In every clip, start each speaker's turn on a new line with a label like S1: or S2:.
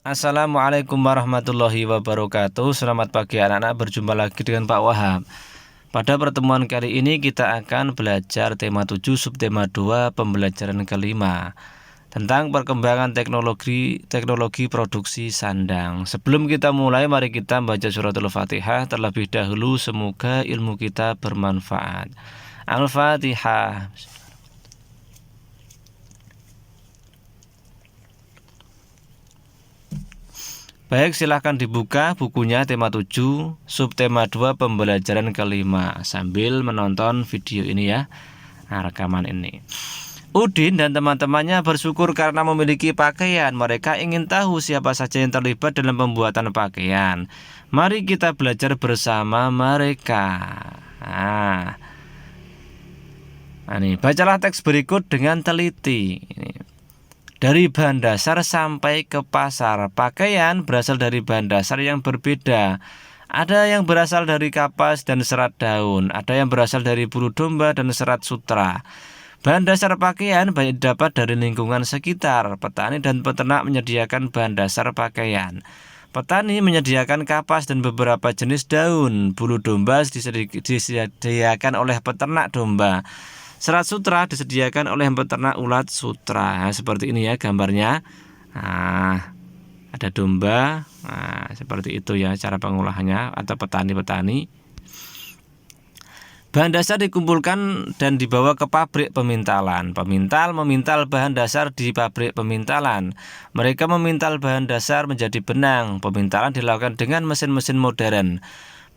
S1: Assalamualaikum warahmatullahi wabarakatuh. Selamat pagi anak-anak, berjumpa lagi dengan Pak Wahab. Pada pertemuan kali ini kita akan belajar tema 7 subtema 2 pembelajaran kelima tentang perkembangan teknologi produksi sandang. Sebelum kita mulai, mari kita baca suratul Fatihah terlebih dahulu. Semoga ilmu kita bermanfaat. Al-Fatihah. Baik, silahkan dibuka bukunya tema 7, subtema 2 pembelajaran kelima sambil menonton video ini ya. Rekaman ini. Udin dan teman-temannya bersyukur karena memiliki pakaian. Mereka ingin tahu siapa saja yang terlibat dalam pembuatan pakaian. Mari kita belajar bersama mereka. Ini bacalah teks berikut dengan teliti. Dari bahan dasar sampai ke pasar, pakaian berasal dari bahan dasar yang berbeda. Ada yang berasal dari kapas dan serat daun, ada yang berasal dari bulu domba dan serat sutra. Bahan dasar pakaian banyak didapat dari lingkungan sekitar. Petani dan peternak menyediakan bahan dasar pakaian. Petani menyediakan kapas dan beberapa jenis daun. Bulu domba disediakan oleh peternak domba. Serat sutra disediakan oleh peternak ulat sutra. Seperti ini ya gambarnya. Ada domba. Seperti itu ya cara pengolahannya atau petani-petani. Bahan dasar dikumpulkan dan dibawa ke pabrik pemintalan. Pemintal memintal bahan dasar di pabrik pemintalan. Mereka memintal bahan dasar menjadi benang. Pemintalan dilakukan dengan mesin-mesin modern.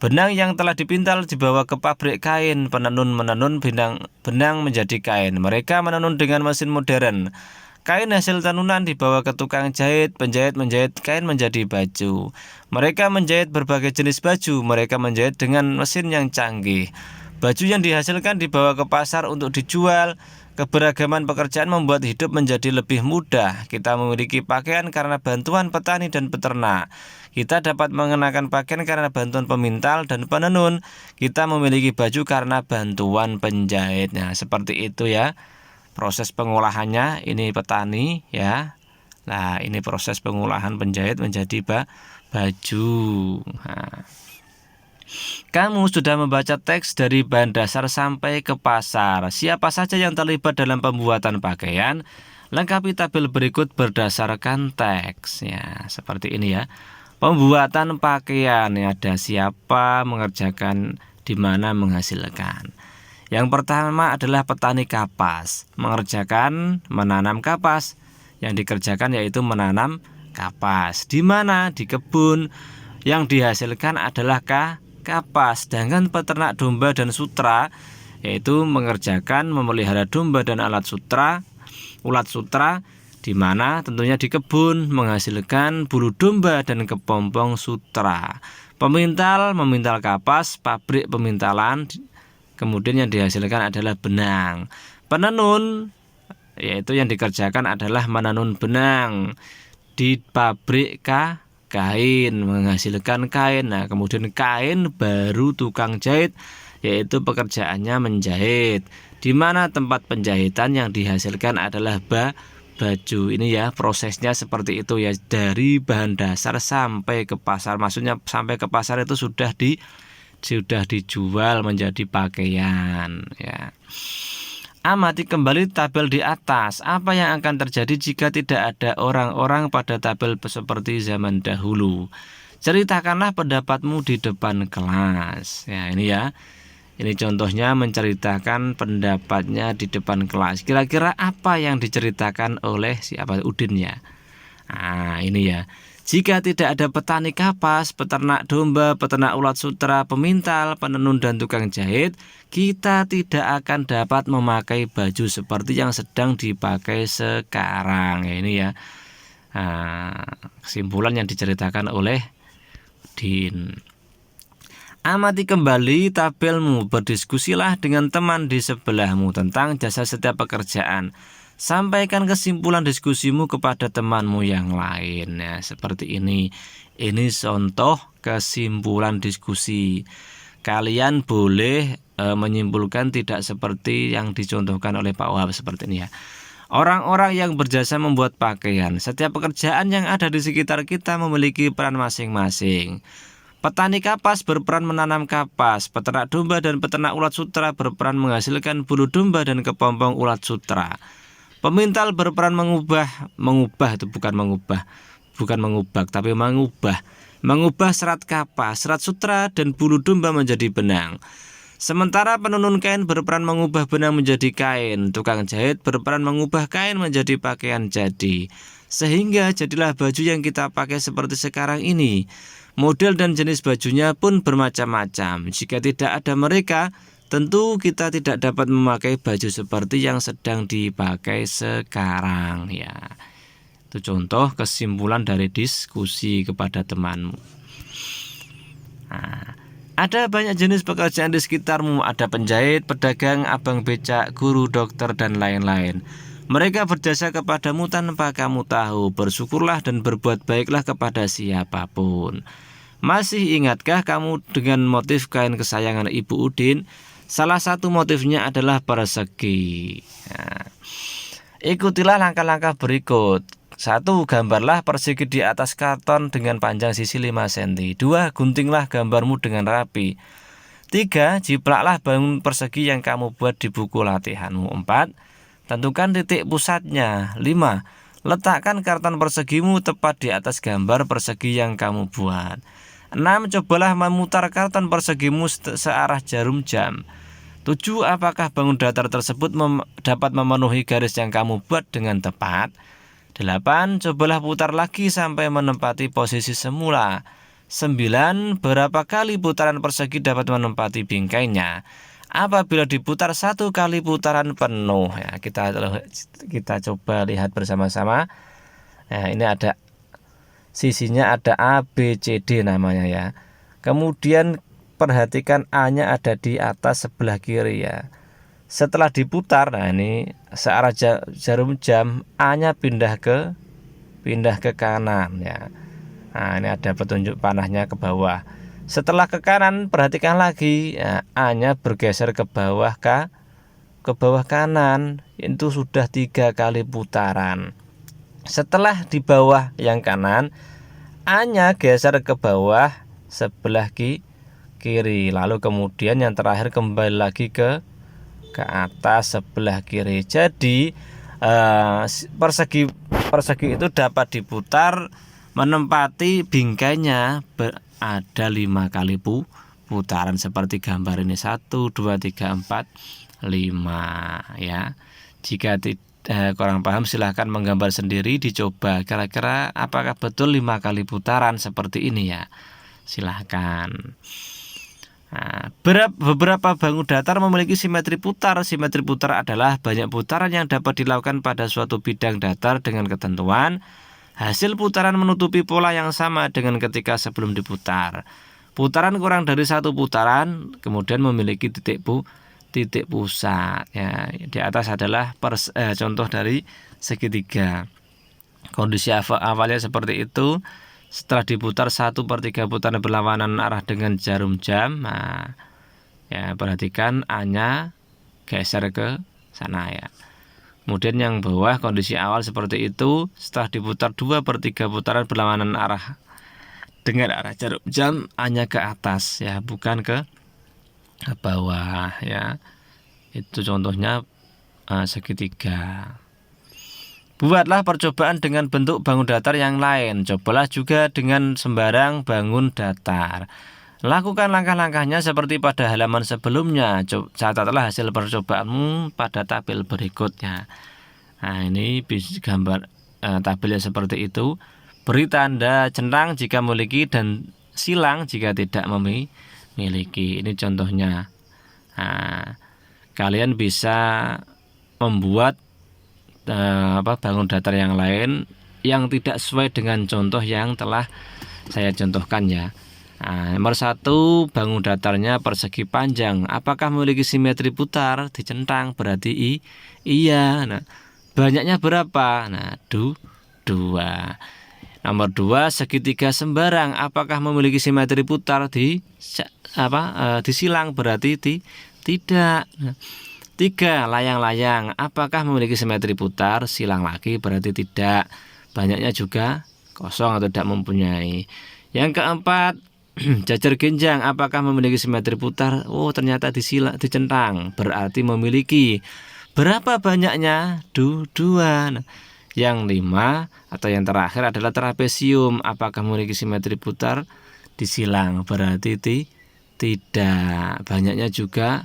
S1: Benang yang telah dipintal dibawa ke pabrik kain. Penenun menenun benang menjadi kain. Mereka menenun dengan mesin modern. Kain hasil tenunan dibawa ke tukang jahit. Penjahit menjahit kain menjadi baju. Mereka menjahit berbagai jenis baju. Mereka menjahit dengan mesin yang canggih. Baju yang dihasilkan dibawa ke pasar untuk dijual. Keberagaman pekerjaan membuat hidup menjadi lebih mudah. Kita memiliki pakaian karena bantuan petani dan peternak. Kita dapat mengenakan pakaian karena bantuan pemintal dan penenun. Kita memiliki baju karena bantuan penjahit. Nah, seperti itu ya. Proses pengolahannya ini petani ya. Nah, ini proses pengolahan penjahit menjadi baju. Kamu sudah membaca teks dari bahan dasar sampai ke pasar. Siapa saja yang terlibat dalam pembuatan pakaian? Lengkapi tabel berikut berdasarkan teks. Ya, seperti ini ya. Pembuatan pakaian, ada siapa, mengerjakan, di mana, menghasilkan. Yang pertama adalah petani kapas, mengerjakan menanam kapas. Yang dikerjakan yaitu menanam kapas. Di mana? Di kebun. Yang dihasilkan adalah kapas. Sedangkan peternak domba dan sutra yaitu mengerjakan memelihara domba dan ulat sutra, di mana tentunya di kebun, menghasilkan bulu domba dan kepompong sutra. Pemintal memintal kapas, pabrik pemintalan, kemudian yang dihasilkan adalah benang. Penenun yaitu yang dikerjakan adalah menenun benang di pabrik kain, menghasilkan kain. Nah, kemudian kain baru tukang jahit, yaitu pekerjaannya menjahit. Di mana tempat penjahitan yang dihasilkan adalah baju. Ini ya prosesnya seperti itu ya, dari bahan dasar sampai ke pasar. Maksudnya sampai ke pasar itu sudah dijual menjadi pakaian ya. Amati kembali tabel di atas. Apa yang akan terjadi jika tidak ada orang-orang pada tabel seperti zaman dahulu? Ceritakanlah pendapatmu di depan kelas. Ya, ini ya. Ini contohnya menceritakan pendapatnya di depan kelas. Kira-kira apa yang diceritakan oleh siapa? Udin ya. Ini ya. Jika tidak ada petani kapas, peternak domba, peternak ulat sutra, pemintal, penenun dan tukang jahit, kita tidak akan dapat memakai baju seperti yang sedang dipakai sekarang. Ya, ini ya. Kesimpulan yang diceritakan oleh Udin. Amati kembali tabelmu, berdiskusilah dengan teman di sebelahmu tentang jasa setiap pekerjaan. Sampaikan kesimpulan diskusimu kepada temanmu yang lain. Ya, seperti ini. Ini contoh kesimpulan diskusi. Kalian boleh menyimpulkan tidak seperti yang dicontohkan oleh Pak Wahab seperti ini ya. Orang-orang yang berjasa membuat pakaian. Setiap pekerjaan yang ada di sekitar kita memiliki peran masing-masing. Petani kapas berperan menanam kapas, peternak domba dan peternak ulat sutra berperan menghasilkan bulu domba dan kepompong ulat sutra. Pemintal berperan mengubah itu bukan mengubah, tapi mengubah serat kapas, serat sutra dan bulu domba menjadi benang. Sementara penenun kain berperan mengubah benang menjadi kain, tukang jahit berperan mengubah kain menjadi pakaian jadi. Sehingga jadilah baju yang kita pakai seperti sekarang ini. Model dan jenis bajunya pun bermacam-macam. Jika tidak ada mereka, tentu kita tidak dapat memakai baju seperti yang sedang dipakai sekarang ya. Itu contoh kesimpulan dari diskusi kepada temanmu. Nah, ada banyak jenis pekerjaan di sekitarmu. Ada penjahit, pedagang, abang becak, guru, dokter, dan lain-lain. Mereka berjasa kepadamu tanpa kamu tahu. Bersyukurlah dan berbuat baiklah kepada siapapun. Masih ingatkah kamu dengan motif kain kesayangan Ibu Udin? Salah satu motifnya adalah persegi. Nah, ikutilah langkah-langkah berikut. 1. Gambarlah persegi di atas karton dengan panjang sisi 5 cm. 2. Guntinglah gambarmu dengan rapi. 3. Jiplaklah bangun persegi yang kamu buat di buku latihanmu. 4. Tentukan titik pusatnya. 5. Letakkan karton persegimu tepat di atas gambar persegi yang kamu buat. 6. Cobalah memutar karton persegimu searah jarum jam. 7. Apakah bangun datar tersebut dapat memenuhi garis yang kamu buat dengan tepat? 8. Cobalah putar lagi sampai menempati posisi semula. 9. Berapa kali putaran persegi dapat menempati bingkainya? Apabila diputar 1 kali putaran penuh ya, kita coba lihat bersama-sama. Nah, ini ada sisinya, ada A, B, C, D namanya ya. Kemudian perhatikan A-nya ada di atas sebelah kiri ya. Setelah diputar, nah ini searah jarum jam, A-nya pindah ke kanan ya. Nah, ini ada petunjuk panahnya ke bawah. Setelah ke kanan, perhatikan lagi ya, A-nya bergeser ke bawah kanan. Itu sudah 3 kali putaran. Setelah di bawah yang kanan, A-nya geser ke bawah sebelah kiri. Lalu kemudian yang terakhir kembali lagi ke atas sebelah kiri. Jadi persegi itu dapat diputar menempati bingkainya ada 5 kali putaran seperti gambar ini. 1, 2, 3, 4, 5 ya. Jika kurang paham silahkan menggambar sendiri, dicoba kira-kira apakah betul 5 kali putaran seperti ini ya. Silahkan. Nah, beberapa bangun datar memiliki simetri putar. Simetri putar adalah banyak putaran yang dapat dilakukan pada suatu bidang datar dengan ketentuan. Hasil putaran menutupi pola yang sama dengan ketika sebelum diputar. Putaran kurang dari 1 putaran kemudian memiliki titik pusat ya. Di atas adalah contoh dari segitiga. Kondisi awalnya seperti itu. Setelah diputar 1/3 putaran berlawanan arah dengan jarum jam. Nah, ya perhatikan A-nya geser ke sana ya. Kemudian yang bawah kondisi awal seperti itu. Setelah diputar 2/3 putaran berlawanan arah dengan arah jarum jam, A-nya ke atas ya, bukan ke bawah ya. Itu contohnya segitiga. Buatlah percobaan dengan bentuk bangun datar yang lain. Cobalah juga dengan sembarang bangun datar. Lakukan langkah-langkahnya seperti pada halaman sebelumnya. Catatlah hasil percobaanmu pada tabel berikutnya. Nah, ini gambar tabelnya seperti itu. Beri tanda centang jika memiliki dan silang jika tidak memiliki. Ini contohnya. Nah, kalian bisa membuat bangun datar yang lain yang tidak sesuai dengan contoh yang telah saya contohkan ya. Nah, nomor 1, bangun datarnya persegi panjang. Apakah memiliki simetri putar? Dicentang berarti iya. Nah, banyaknya berapa? Nah, 2. Nomor 2, segitiga sembarang. Apakah memiliki simetri putar? Disilang berarti tidak. Nah, 3. Layang-layang, apakah memiliki simetri putar? Silang lagi berarti tidak. Banyaknya juga kosong atau tidak mempunyai. Yang keempat, jajar genjang, apakah memiliki simetri putar? Oh, ternyata dicentang, berarti memiliki. Berapa banyaknya? 2. Nah, yang 5 atau yang terakhir adalah trapesium, apakah memiliki simetri putar? Disilang, berarti tidak. Banyaknya juga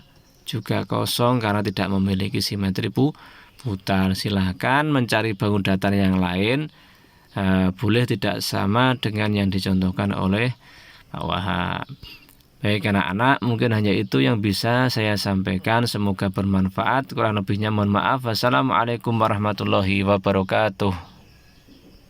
S1: kosong karena tidak memiliki simetri putar. Silahkan mencari bangun datar yang lain, boleh tidak sama dengan yang dicontohkan oleh Pak Wahab. Baik anak-anak, mungkin hanya itu yang bisa saya sampaikan. Semoga bermanfaat. Kurang lebihnya mohon maaf. Wassalamualaikum warahmatullahi wabarakatuh.